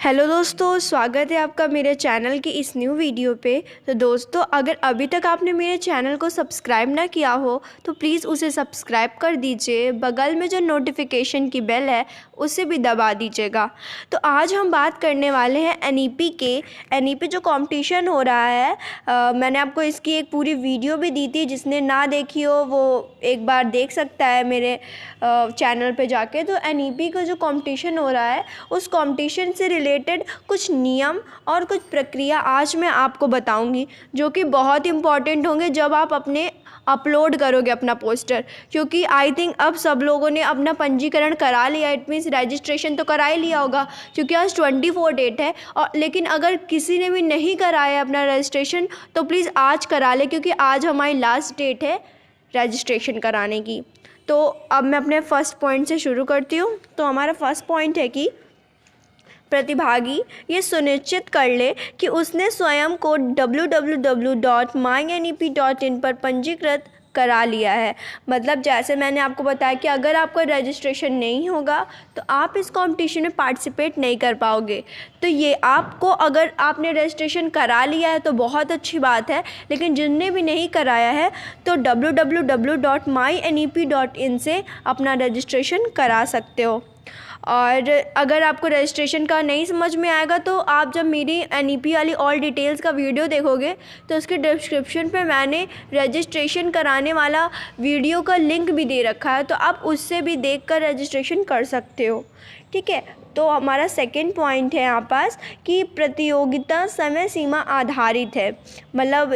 Hello दोस्तों, स्वागत है आपका मेरे चैनल की इस न्यू वीडियो पे। तो दोस्तों, अगर अभी तक आपने मेरे चैनल को सब्सक्राइब ना किया हो तो प्लीज़ उसे सब्सक्राइब कर दीजिए। बगल में जो नोटिफिकेशन की बेल है उसे भी दबा दीजिएगा। तो आज हम बात करने वाले हैं एनईपी के। एनईपी जो कंपटीशन हो रहा है, मैंने आपको इसकी एक पूरी वीडियो भी दी थी। जिसने ना देखी हो वो एक बार देख सकता है मेरे चैनल पे जाके। तो एनईपी का जो कंपटीशन हो रहा है उस कंपटीशन से रिलेटेड कुछ नियम और कुछ प्रक्रिया आज मैं आपको बताऊंगी, जो कि बहुत इम्पॉर्टेंट होंगे जब आप अपने अपलोड करोगे अपना पोस्टर। क्योंकि आई थिंक अब सब लोगों ने अपना पंजीकरण करा लिया, इट मीन्स रजिस्ट्रेशन तो करा ही लिया होगा, क्योंकि आज 24 डेट है। और लेकिन अगर किसी ने भी नहीं कराया अपना रजिस्ट्रेशन तो प्लीज़ आज करा ले, क्योंकि आज हमारी लास्ट डेट है रजिस्ट्रेशन कराने की। तो अब मैं अपने फर्स्ट पॉइंट से शुरू करती हूँ। तो हमारा फर्स्ट पॉइंट है कि प्रतिभागी ये सुनिश्चित कर ले कि उसने स्वयं को www.mynep.in पर पंजीकृत करा लिया है। मतलब जैसे मैंने आपको बताया कि अगर आपका रजिस्ट्रेशन नहीं होगा तो आप इस कंपटीशन में पार्टिसिपेट नहीं कर पाओगे। तो ये आपको, अगर आपने रजिस्ट्रेशन करा लिया है तो बहुत अच्छी बात है, लेकिन जिनने भी नहीं कराया है तो www.mynep.in से अपना रजिस्ट्रेशन करा सकते हो। और अगर आपको रजिस्ट्रेशन का नहीं समझ में आएगा तो आप जब मेरी एनईपी वाली ऑल डिटेल्स का वीडियो देखोगे तो उसके डिस्क्रिप्शन पे मैंने रजिस्ट्रेशन कराने वाला वीडियो का लिंक भी दे रखा है, तो आप उससे भी देखकर रजिस्ट्रेशन कर सकते हो। ठीक है, तो हमारा सेकंड पॉइंट है यहाँ पास कि प्रतियोगिता समय सीमा आधारित है। मतलब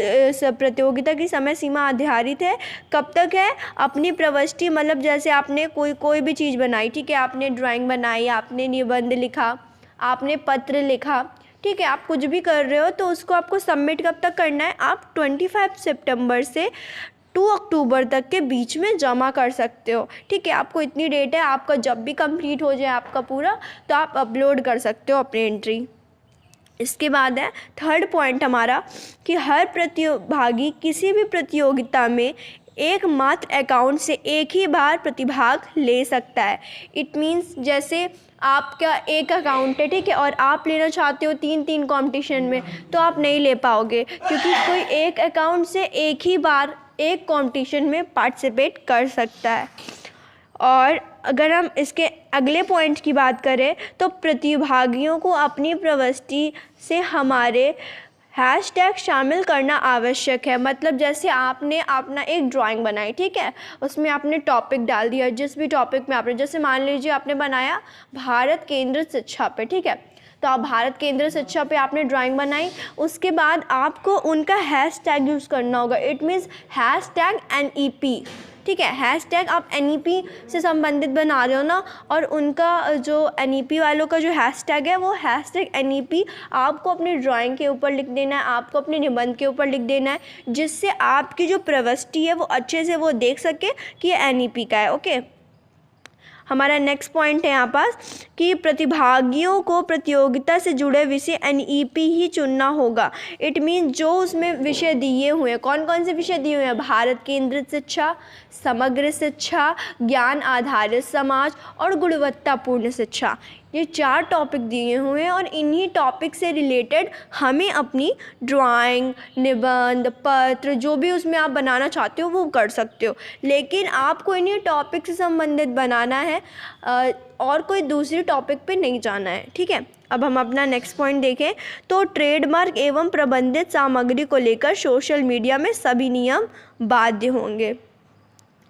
प्रतियोगिता की समय सीमा आधारित है। कब तक है? अपनी प्रविष्टि, मतलब जैसे आपने कोई भी चीज़ बनाई, ठीक है, आपने ड्राइंग बनाई, आपने निबंध लिखा, आपने पत्र लिखा, ठीक है, आप कुछ भी कर रहे हो तो उसको आपको सबमिट कब तक करना है? आप 25 सितंबर से 2 अक्टूबर तक के बीच में जमा कर सकते हो। ठीक है, आपको इतनी डेट है, आपका जब भी कंप्लीट हो जाए आपका पूरा तो आप अपलोड कर सकते हो अपनी एंट्री। इसके बाद है थर्ड पॉइंट हमारा कि हर प्रतिभागी किसी भी प्रतियोगिता में एकमात्र अकाउंट से एक ही बार प्रतिभाग ले सकता है। इट मीन्स जैसे आपका एक अकाउंट है, ठीक है, और आप लेना चाहते हो 3 कंपटीशन में तो आप नहीं ले पाओगे, क्योंकि कोई एक अकाउंट से एक ही बार एक कंपटीशन में पार्टिसिपेट कर सकता है। और अगर हम इसके अगले पॉइंट की बात करें तो प्रतिभागियों को अपनी प्रविष्टि से हमारे हैशटैग शामिल करना आवश्यक है। मतलब जैसे आपने अपना एक ड्राइंग बनाई, ठीक है, उसमें आपने टॉपिक डाल दिया, जिस भी टॉपिक में आपने, जैसे मान लीजिए आपने बनाया भारत केंद्रित शिक्षा पे, ठीक है, तो आप भारत केंद्र शिक्षा पे आपने ड्राइंग बनाई, उसके बाद आपको उनका हैशटैग यूज़ करना होगा। इट मीन्स हैशटैग एनईपी, ठीक है, हैशटैग आप एनईपी से संबंधित बना रहे हो ना, और उनका जो एनईपी वालों का जो हैशटैग है वो हैशटैग एनईपी आपको अपनी ड्राइंग के ऊपर लिख देना है, आपको अपने निबंध के ऊपर लिख देना है, जिससे आपकी जो प्रविष्टि है वो अच्छे से वो देख सके कि ये एनईपी का है। ओके, हमारा नेक्स्ट पॉइंट है यहाँ पास कि प्रतिभागियों को प्रतियोगिता से जुड़े विषय एनईपी ही चुनना होगा। इट मीन जो उसमें विषय दिए हुए हैं, कौन कौन से विषय दिए हुए हैं? भारत केंद्रित शिक्षा, समग्र शिक्षा, ज्ञान आधारित समाज और गुणवत्तापूर्ण शिक्षा, ये 4 टॉपिक दिए हुए हैं। और इन्हीं टॉपिक से रिलेटेड हमें अपनी ड्राइंग, निबंध, पत्र जो भी उसमें आप बनाना चाहते हो वो कर सकते हो, लेकिन आपको इन्हीं टॉपिक से संबंधित बनाना है और कोई दूसरी टॉपिक पे नहीं जाना है। ठीक है, अब हम अपना नेक्स्ट पॉइंट देखें तो ट्रेडमार्क एवं प्रबंधित सामग्री को लेकर सोशल मीडिया में सभी नियम बाध्य होंगे।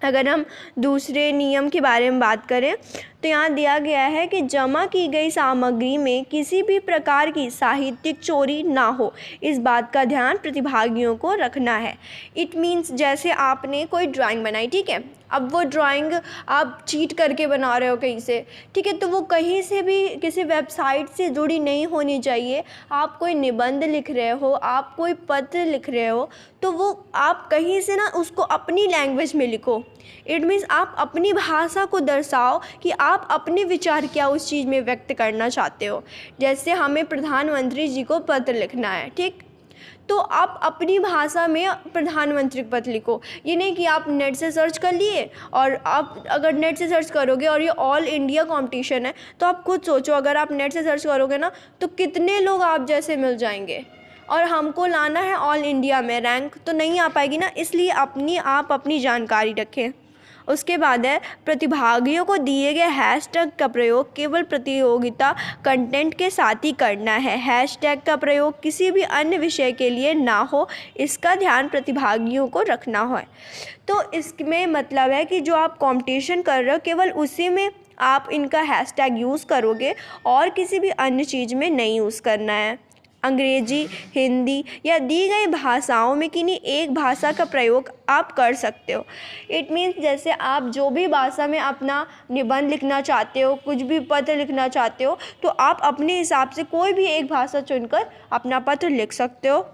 अगर हम दूसरे नियम के बारे में बात करें तो यहाँ दिया गया है कि जमा की गई सामग्री में किसी भी प्रकार की साहित्यिक चोरी ना हो, इस बात का ध्यान प्रतिभागियों को रखना है। इट मीन्स जैसे आपने कोई ड्राइंग बनाई, ठीक है, अब वो ड्राइंग आप चीट करके बना रहे हो कहीं से, ठीक है, तो वो कहीं से भी किसी वेबसाइट से जुड़ी नहीं होनी चाहिए। आप कोई निबंध लिख रहे हो, आप कोई पत्र लिख रहे हो, तो वो आप कहीं से ना उसको अपनी लैंग्वेज में लिखो। इट मीन्स आप अपनी भाषा को दर्शाओ कि आप अपने विचार क्या उस चीज़ में व्यक्त करना चाहते हो। जैसे हमें प्रधानमंत्री जी को पत्र लिखना है, ठीक, तो आप अपनी भाषा में प्रधानमंत्री पद लिखो। ये नहीं कि आप नेट से सर्च कर लिए, और आप अगर नेट से सर्च करोगे और ये ऑल इंडिया कंपटीशन है तो आप खुद सोचो, अगर आप नेट से सर्च करोगे ना तो कितने लोग आप जैसे मिल जाएंगे, और हमको लाना है ऑल इंडिया में रैंक, तो नहीं आ पाएगी ना। इसलिए आप अपनी जानकारी रखें। उसके बाद है, प्रतिभागियों को दिए गए हैशटैग का प्रयोग केवल प्रतियोगिता कंटेंट के साथ ही करना है। हैशटैग का प्रयोग किसी भी अन्य विषय के लिए ना हो, इसका ध्यान प्रतिभागियों को रखना है। तो इसमें मतलब है कि जो आप कंपटीशन कर रहे हो केवल उसी में आप इनका हैशटैग यूज़ करोगे और किसी भी अन्य चीज़ में नहीं यूज़ करना है। अंग्रेजी, हिंदी या दी गई भाषाओं में किन्हीं एक भाषा का प्रयोग आप कर सकते हो। इट मीन्स जैसे आप जो भी भाषा में अपना निबंध लिखना चाहते हो, कुछ भी पत्र लिखना चाहते हो, तो आप अपने हिसाब से कोई भी एक भाषा चुनकर अपना पत्र लिख सकते हो।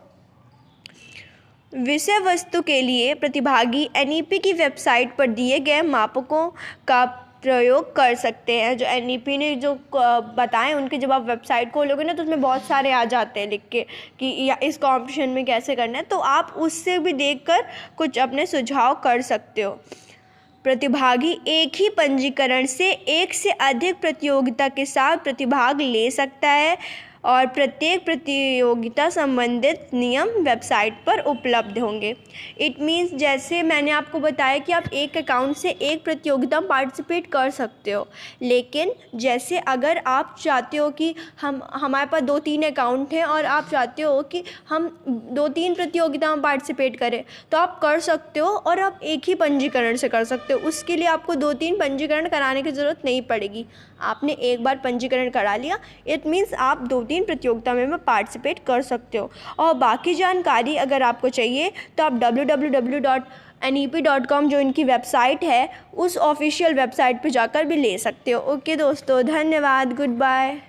विषय वस्तु के लिए प्रतिभागी NEP की वेबसाइट पर दिए गए मापकों का प्रयोग कर सकते हैं। जो NEP ने जो बताएं उनकी जब आप वेबसाइट खोलोगे ना तो उसमें बहुत सारे आ जाते हैं लिख के कि या इस कंपटीशन में कैसे करना है, तो आप उससे भी देखकर कुछ अपने सुझाव कर सकते हो। प्रतिभागी एक ही पंजीकरण से एक से अधिक प्रतियोगिता के साथ प्रतिभाग ले सकता है और प्रत्येक प्रतियोगिता संबंधित नियम वेबसाइट पर उपलब्ध होंगे। इट मीन्स जैसे मैंने आपको बताया कि आप एक अकाउंट से एक प्रतियोगिता में पार्टिसिपेट कर सकते हो, लेकिन जैसे अगर आप चाहते हो कि हमारे पास 2-3 अकाउंट हैं और आप चाहते हो कि हम 2-3 प्रतियोगिता में पार्टिसिपेट करें, तो आप कर सकते हो और आप एक ही पंजीकरण से कर सकते हो। उसके लिए आपको 2-3 पंजीकरण कराने की ज़रूरत नहीं पड़ेगी। आपने एक बार पंजीकरण करा लिया, इट मीन्स आप 2-3 प्रतियोगिता में पार्टिसिपेट कर सकते हो। और बाकी जानकारी अगर आपको चाहिए तो आप www.nep.com जो इनकी वेबसाइट है उस ऑफिशियल वेबसाइट पर जाकर भी ले सकते हो। ओके दोस्तों, धन्यवाद, गुड बाय।